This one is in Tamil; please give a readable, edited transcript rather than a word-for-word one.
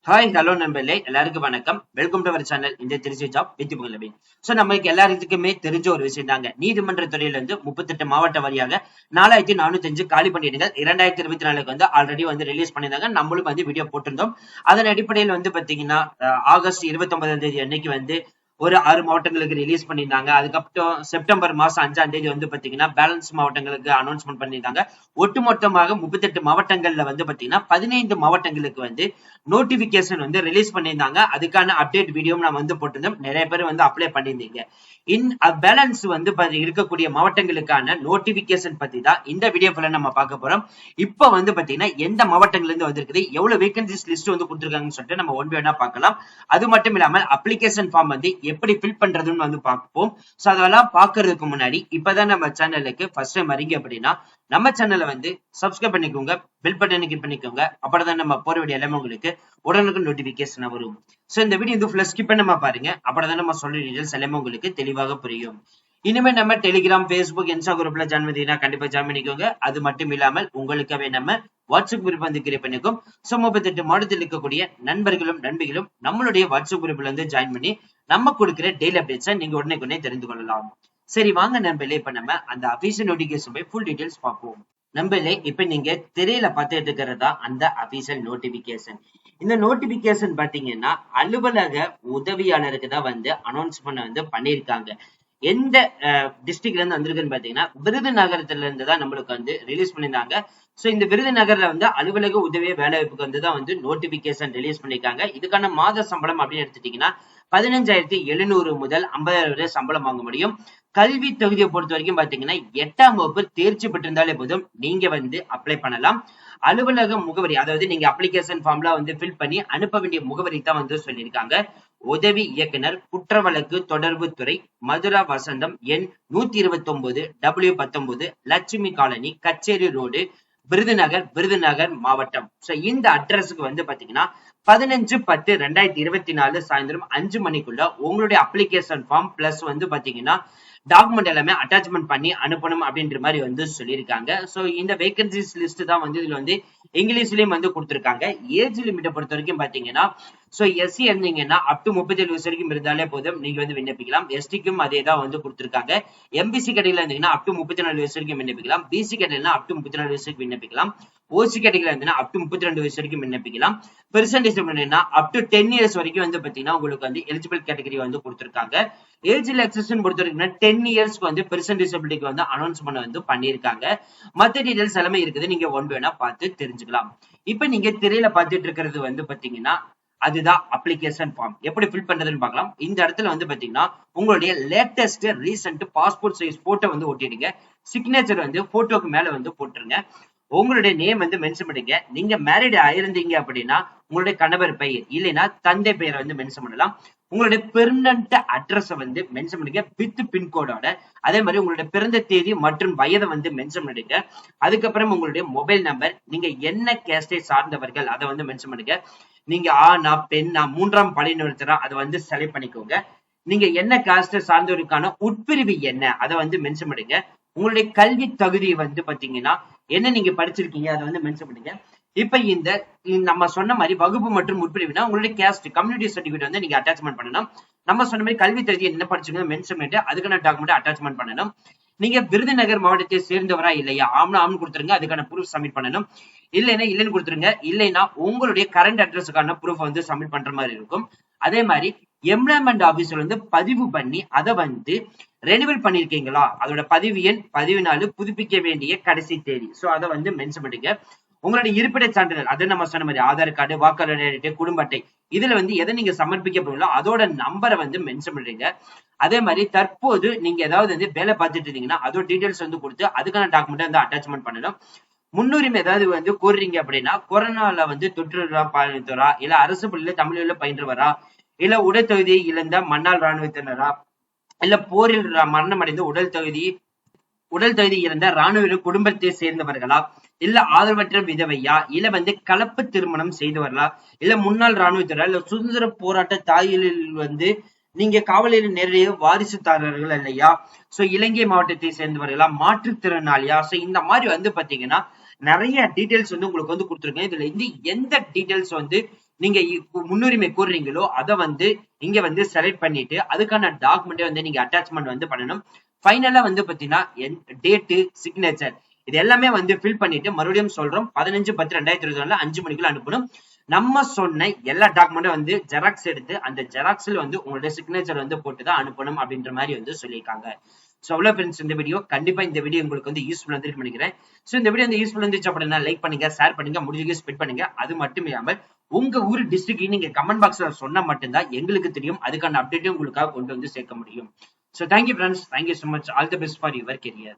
ஹாய் ஹலோ நண்பர்களே, எல்லாருக்கும் வணக்கம். வெல்கம் டு அவர் சேனல் இந்த திருச்சி ஜாப் வித் முகலபி. சோ நமக்கு எல்லாருக்குமே தெரிஞ்ச ஒரு விஷயம் தாங்க. நீதிமன்ற துறையில இருந்து 38 மாவட்ட வாரியாக 4405 காலி பணியிடங்கள் 2024 வந்து ஆல்ரெடி வந்து ரிலீஸ் பண்ணியிருந்தாங்க. நம்மளும் வந்து வீடியோ போட்டிருந்தோம். அதன் அடிப்படையில் வந்து பாத்தீங்கன்னா ஆகஸ்ட் 29ஆம் தேதி அன்னைக்கு வந்து ஒரு 6 மாவட்டங்களுக்கு ரிலீஸ் பண்ணியிருந்தாங்க. அதுக்கப்புறம் செப்டம்பர் மாசம் 5ஆம் தேதி வந்து பாத்தீங்கன்னா பேலன்ஸ் மாவட்டங்களுக்கு அனௌன்ஸ்மெண்ட் பண்ணியிருந்தாங்க. ஒட்டுமொத்தமாக 38 மாவட்டங்கள்ல வந்து பாத்தீங்கன்னா 15 மாவட்டங்களுக்கு வந்து நோட்டிபிகேஷன் வந்து ரிலீஸ் பண்ணியிருந்தாங்க. அதுக்கான அப்டேட் வீடியோ நான் வந்து போட்டிருந்தோம். நிறைய பேர் வந்து அப்ளை பண்ணியிருந்தீங்க. பேலன்ஸ் வந்து இருக்கக்கூடிய மாவட்டங்களுக்கான நோட்டிபிகேஷன் பத்தி தான் இந்த வீடியோ ஃபுல்லா நம்ம பார்க்க போறோம். இப்ப வந்து பாத்தீங்கன்னா எந்த மாவட்டங்கள்ல இருந்து வந்திருக்குது, எவ்வளவு வேகன்சிஸ் லிஸ்ட் வந்து கொடுத்திருக்காங்கன்னு சொல்லிட்டு நம்ம ஒன் பை ஒன்னா பார்க்கலாம். அது மட்டும் இல்லாமல் அப்ளிகேஷன் ஃபார்ம் வந்து எப்படி ஃபில் பண்றதுன்னு வந்து பார்ப்போம். சோ அதெல்லாம் பாக்குறதுக்கு முன்னாடி இப்பதான் நம்ம சேனலுக்கு ஃபர்ஸ்ட் டைம் வரீங்க அப்படின்னா நம்ம சேனலை வந்து சப்ஸ்கிரைப் பண்ணிக்கோங்க, பெல் பட்டனை கிளிக் பண்ணிக்கோங்க. அப்பதான் நம்ம போற வீடியோ எல்லாமே உங்களுக்கு உடனுக்கு நோட்டிபிகேஷன் வரும். சோ இந்த வீடியோ வந்து ஃபுல்லா ஸ்கிப் பண்ணாம பாருங்க. அப்பதான் நம்ம சொல்ற டீடைல்ஸ் எல்லாமே உங்களுக்கு தெளிவாக புரியும். இனிமே நம்ம டெலிகிராம், பேஸ்புக், இன்ஸ்டா குரூப்ல ஜாயின் பண்ணீங்கன்னா கண்டிப்பா ஜாயின் பண்ணிக்கோங்க. அது மட்டும் இல்லாமல் உங்களுக்காகவே நம்ம வாட்ஸ்அப் குரூப் வந்து கிரியேட் பண்ணிக்கோம். சோ 38 மாவட்டத்தில் இருக்கக்கூடிய நண்பர்களும் நண்பிகளும் நம்மளுடைய வாட்ஸ்அப் குரூப்ல வந்து ஜாயின் பண்ணி நம்ம கொடுக்கிற டெய்லி அப்டேட்ஸை நீங்க உடனே தெரிந்து கொள்ளலாம். சரி வாங்க நண்பர்களே, இப்ப நம்ம அந்த அபிஷியல் நோட்டிபிகேஷன் போய் ஃபுல் டீடைல்ஸ் பார்ப்போம். நண்பர்களே, இப்ப நீங்க திரையில பார்த்துட்டு இருக்கிறதா அந்த அபிஷியல் நோட்டிபிகேஷன். இந்த நோட்டிபிகேஷன் பாத்தீங்கன்னா அலுவலக உதவியாளருக்கு தான் வந்து அனௌன்ஸ்மெண்ட் வந்து பண்ணியிருக்காங்க. எந்த டிஸ்ட்ரிக்ட்ல இருந்து வந்திருக்குன்னு பாத்தீங்கன்னா விருதுநகரத்துல இருந்து தான் நம்மளுக்கு வந்து ரிலீஸ் பண்ணியிருந்தாங்க. சோ இந்த விருதுநகர்ல வந்து அலுவலக உதவி வேலைவாய்ப்புக்கு வந்து தான் வந்து நோட்டிபிகேஷன் ரிலீஸ் பண்ணிருக்காங்க. இதுக்கான மாத சம்பளம் அப்படின்னு எடுத்துட்டீங்கன்னா 15,700 முதல் 50,000 வரை சம்பளம் வாங்க முடியும். கல்வி தகுதியை பொறுத்த வரைக்கும் பாத்தீங்கன்னா 8ஆம் வகுப்பு தேர்ச்சி பெற்றிருந்தாலே போதும் நீங்க வந்து அப்ளை பண்ணலாம். அலுவலக முகவரி, அதாவது நீங்க அப்ளிகேஷன் ஃபார்ம்ல வந்து ஃபில் பண்ணி அனுப்ப வேண்டிய முகவரி தான் வந்து சொல்லியிருக்காங்க. உதவி இயக்குனர் குற்றவழக்கு தொடர்பு துறை, மதுரா வசந்தம், எண் 129, W19, லட்சுமி காலனி, கச்சேரி ரோடு, விருதுநகர் மாவட்டம். சோ இந்த அட்ரஸுக்கு வந்து பாத்தீங்கன்னா 15/10/2024 சாயந்தரம் 5 மணிக்குள்ள உங்களுடைய அப்ளிகேஷன் ஃபார்ம் பிளஸ் வந்து பாத்தீங்கன்னா டாக்குமெண்ட் எல்லாமே அட்டாச்மெண்ட் பண்ணி அனுப்பணும் அப்படின்ற மாதிரி வந்து சொல்லியிருக்காங்க. சோ இந்த வேகன்சிஸ் லிஸ்ட் தான் வந்து இதுல வந்து இங்கிலீஷ்லயும் வந்து கொடுத்திருக்காங்க. ஏஜ் லிமிட்டை பொறுத்த வரைக்கும் பாத்தீங்கன்னா சோ எஸ்சி இருந்தீங்கன்னா அப் டு 37 வயசு வரைக்கும் இருந்தாலே போதும் நீங்க வந்து விண்ணப்பிக்கலாம். எஸ்டிக்கும் அதே தான் வந்து கொடுத்திருக்காங்க. எம்பிசி கேட்டகரியில இருந்தீங்கன்னா அப் டு 34 வயசு வரைக்கும் விண்ணப்பிக்கலாம். பிசி கேட்டகரியில அப் டு 34 வயசுக்கு விண்ணப்பிக்கலாம். ஓசி கேட்டகரியில இருந்தீங்கன்னா அப் டு 32 வயசு வரைக்கும் விண்ணப்பிக்கலாம். பெர்சன்டேஜ் அப் டு 10 இயர்ஸ் வரைக்கும் வந்து பாத்தீங்கன்னா உங்களுக்கு வந்து எலிஜிபிள் கேட்டகரி வந்து கொடுத்திருக்காங்க. ஏஜ் ரிலாக்சேஷன் பொறுத்த வரைக்கும் 10 இயர்ஸ்க்கு வந்து பெர்சன்ட் டிசபிலிட்டிக்கு வந்து அனௌன்ஸ்மெண்ட் வந்து பண்ணியிருக்காங்க. மத்த டீடைல்ஸ் எல்லாமே இருக்குது, நீங்க ஒன் வேணா பார்த்து தெரிஞ்சுக்கலாம். இப்ப நீங்க திரையில பார்த்துட்டு இருக்கிறது வந்து பாத்தீங்கன்னா அதுதான் அப்ளிகேஷன் ஃபார்ம். எப்படி ஃபில் பண்றதுன்னு பார்க்கலாம். இந்த இடத்துல வந்து பாத்தீங்கன்னா உங்களுடைய latest recent passport size photo வந்து ஒட்டிடுங்க. சிக்னேச்சர் வந்து போட்டோக்கு மேல வந்து போட்டுருங்க. உங்களுடைய நேம் வந்து மென்ஷன் பண்ணுங்க. நீங்க மேரிட் ஆயிருந்தீங்க அப்படின்னா உங்களுடைய கணவர் பெயர் இல்லைன்னா தந்தை பெயரை வந்து மென்ஷன் பண்ணலாம். உங்களுடைய பெர்மனன்ட் அட்ரஸ் வந்து மென்ஷன் பண்ணுங்க வித் பின்கோடோட. அதே மாதிரி உங்களுடைய பிறந்த தேதி மற்றும் வயதை வந்து மென்ஷன் பண்ணுங்க. அதுக்கப்புறம் உங்களுடைய மொபைல் நம்பர், நீங்க என்ன கேஸ்டை சார்ந்தவர்கள் அதை வந்து மென்ஷன் பண்ணுங்க. நீங்க ஆணா பெண்ணா 3ஆம் பாலினத்தரா அதை வந்து செலக்ட் பண்ணிக்கோங்க. நீங்க என்ன காஸ்டை சார்ந்தவருக்கான உட்பிரிவு என்ன அதை வந்து மென்ஷன் பண்ணுங்க. உங்களுடைய கல்வி தகுதி வந்து பாத்தீங்கன்னா என்ன நீங்க படிச்சிருக்கீங்க அதை வந்து மென்ஷன் பண்ணுங்க. இப்ப இந்த நம்ம சொன்ன மாதிரி வகுப்பு மற்றும் உட்பிரிவுனா உங்களுடைய கேஸ்ட் கம்யூனிட்டி சர்டிபிகேட் வந்து நீங்க அட்டாச்மெண்ட் பண்ணணும். நம்ம சொன்ன மாதிரி கல்வி தகுதி என்ன படிச்சிருக்கீங்க மென்ஷன் பண்ணிட்டு அதுக்கான டாக்குமெண்ட் அட்டாச்மெண்ட் பண்ணணும். நீங்க விருதுநகர் மாவட்டத்தை சேர்ந்தவரா இல்லையா, ஆம்னு கொடுத்துருங்க. அதுக்கான ப்ரூஃப் சப்மிட் பண்ணணும். இல்லைன்னா இல்லைன்னு கொடுத்துருங்க. இல்லைன்னா உங்களுடைய கரண்ட் அட்ரஸுக்கான ப்ரூஃப் வந்து சப்மிட் பண்ற மாதிரி இருக்கும். அதே மாதிரி எம்ப்ளாய்மெண்ட் ஆபீஸ்ல வந்து பதிவு பண்ணி அதை வந்து ரெனிவல் பண்ணிருக்கீங்களா, அதோட பதிவு எண், பதிவு நாள், புதுப்பிக்க வேண்டிய கடைசி தேதி, சோ அதை வந்து மென்ஷன் பண்ணுங்க. உங்களுடைய இருப்பிட சான்றிதழ், அதை நம்ம சொன்ன மாதிரி ஆதார் கார்டு, வாக்காளர் அட்டை, குடும்ப அட்டை, இதுல வந்து எதை நீங்க சமர்ப்பிக்க போறீங்களோ அதோட நம்பரை வந்து மென்ஷன் பண்றீங்க. அதே மாதிரி தற்போது நீங்க ஏதாவது வந்து வேலை பார்த்துட்டு இருந்தீங்கன்னா அதோட டீடைல்ஸ் வந்து கொடுத்து அதுக்கான டாக்குமெண்ட் வந்து அட்டாச்மெண்ட் பண்ணணும். முன்னுரிமை ஏதாவது வந்து கோருறீங்க அப்படின்னா கொரோனால வந்து தொற்றுறா பாலினத்தவரா, இல்ல அரசு பள்ளியில தமிழில பயின்றவரா, இல்ல உடற்தகுதியை இழந்த மன்னாள் இராணுவத்தினரா, இல்ல போரில் மரணம் அடைந்த உடல் தகுதி இழந்த ராணுவ குடும்பத்தை சேர்ந்தவர்களா, இல்ல ஆதரவற்ற விதவையா, இல்ல வந்து கலப்பு திருமணம் செய்தவர்களா, இல்ல முன்னாள் ராணுவத்தினரா, இல்ல சுதந்திர போராட்ட தாயிலில் வந்து நீங்க காவலில் நேரடியாக வாரிசுதாரர்கள் இல்லையா, சோ இலங்கை மாவட்டத்தை சேர்ந்தவர்களா, மாற்றுத்திறனாளியா, சோ இந்த மாதிரி வந்து பாத்தீங்கன்னா நிறைய டீடைல்ஸ் வந்து உங்களுக்கு வந்து கொடுத்துருக்கேன். இதுல இருந்து எந்த டீடைல்ஸ் வந்து நீங்க முன்னுரிமை கூறுறீங்களோ அதை வந்து இங்க வந்து செலக்ட் பண்ணிட்டு அதுக்கான டாக்குமெண்ட்டை வந்து நீங்க அட்டாச்மெண்ட் வந்து பண்ணணும். ஃபைனலா வந்து பாத்தீங்கன்னா டேட்டு, சிக்னேச்சர் இது எல்லாமே வந்து ஃபில் பண்ணிட்டு மறுபடியும் சொல்றோம் 15/10/2024 5 மணிக்குள்ள அனுப்பணும். நம்ம சொன்ன எல்லா டாக்குமெண்ட்டும் வந்து ஜெராக்ஸ் எடுத்து அந்த ஜெராக்ஸ்ல வந்து உங்களுடைய சிக்னேச்சர் வந்து போட்டுதான் அனுப்பணும் அப்படின்ற மாதிரி வந்து சொல்லியிருக்காங்க. சோ அவ்வளவு ஃப்ரெண்ட்ஸ் இந்த வீடியோ. கண்டிப்பா இந்த வீடியோ உங்களுக்கு வந்து யூஸ்ஃபுல் வந்து நினைக்கிறேன். சோ இந்த வீடியோ வந்து யூஸ்ஃபுல் இருந்துச்சு அப்படின்னா லைக் பண்ணுங்க, ஷேர் பண்ணுங்க, முடிஞ்ச ஸ்ப்ரெட் பண்ணுங்க. அது மட்டும் இல்லாமல் உங்க ஊர் டிஸ்ட்ரிக்ட் நீங்க கமெண்ட் பாக்ஸ்ல சொன்னா மட்டும்தான் எங்களுக்கு தெரியும், அதுக்கான அப்டேட்டும் உங்களுக்காக கொண்டு வந்து சேர்க்க முடியும். So thank you friends, thank you so much, all the best for your career.